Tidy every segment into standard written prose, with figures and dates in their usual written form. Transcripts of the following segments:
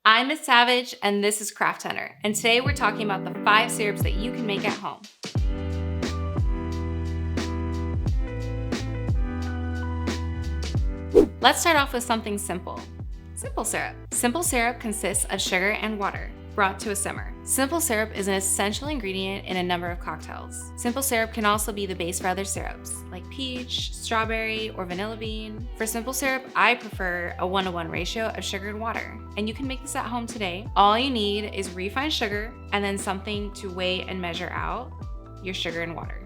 I'm Mizz Savage, and this is CraftTender, and today we're talking about the 5 syrups that you can make at home. Let's start off with something simple. Simple syrup. Simple syrup consists of sugar and water, brought to a simmer. Simple syrup is an essential ingredient in a number of cocktails. Simple syrup can also be the base for other syrups, like peach, strawberry, or vanilla bean. For simple syrup, I prefer a 1-to-1 ratio of sugar and water, and you can make this at home today. All you need is refined sugar and then something to weigh and measure out your sugar and water.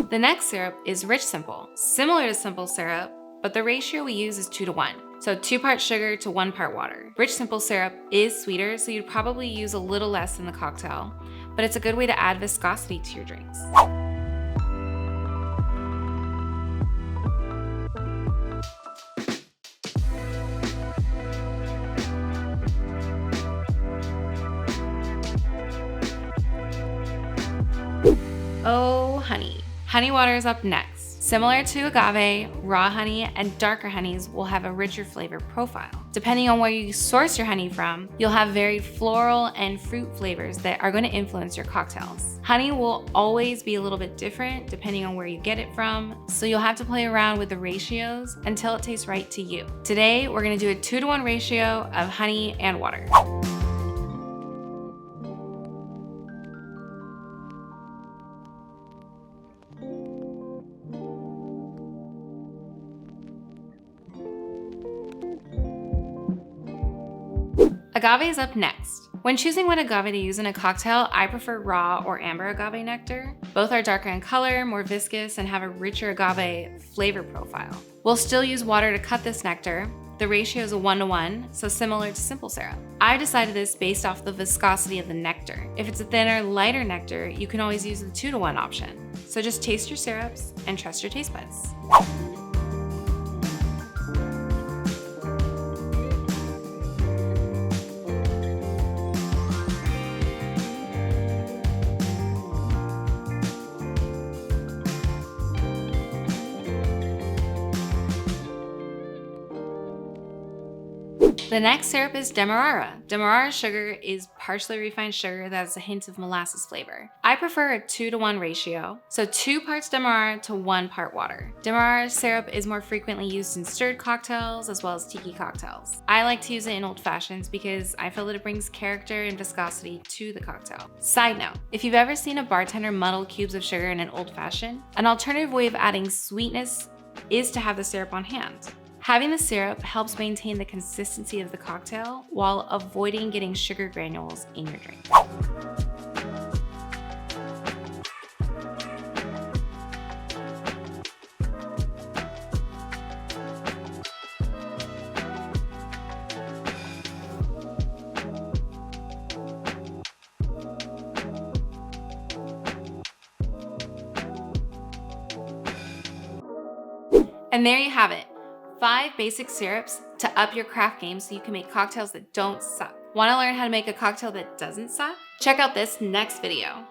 The next syrup is rich simple, similar to simple syrup, but the ratio we use is 2-to-1. So 2 parts sugar to 1 part water. Rich simple syrup is sweeter, so you'd probably use a little less in the cocktail, but it's a good way to add viscosity to your drinks. Oh, honey. Honey water is up next. Similar to agave, raw honey and darker honeys will have a richer flavor profile. Depending on where you source your honey from, you'll have varied floral and fruit flavors that are going to influence your cocktails. Honey will always be a little bit different depending on where you get it from, so you'll have to play around with the ratios until it tastes right to you. Today, we're going to do a 2-to-1 ratio of honey and water. Agave is up next. When choosing what agave to use in a cocktail, I prefer raw or amber agave nectar. Both are darker in color, more viscous, and have a richer agave flavor profile. We'll still use water to cut this nectar. The ratio is a 1-to-1, so similar to simple syrup. I decided this based off the viscosity of the nectar. If it's a thinner, lighter nectar, you can always use the 2-to-1 option. So just taste your syrups and trust your taste buds. The next syrup is Demerara. Demerara sugar is partially refined sugar that has a hint of molasses flavor. I prefer a 2-to-1 ratio, so 2 parts Demerara to 1 part water. Demerara syrup is more frequently used in stirred cocktails as well as tiki cocktails. I like to use it in old fashions because I feel that it brings character and viscosity to the cocktail. Side note, if you've ever seen a bartender muddle cubes of sugar in an old fashioned, an alternative way of adding sweetness is to have the syrup on hand. Having the syrup helps maintain the consistency of the cocktail while avoiding getting sugar granules in your drink. And there you have it. 5 basic syrups to up your craft game so you can make cocktails that don't suck. Want to learn how to make a cocktail that doesn't suck? Check out this next video.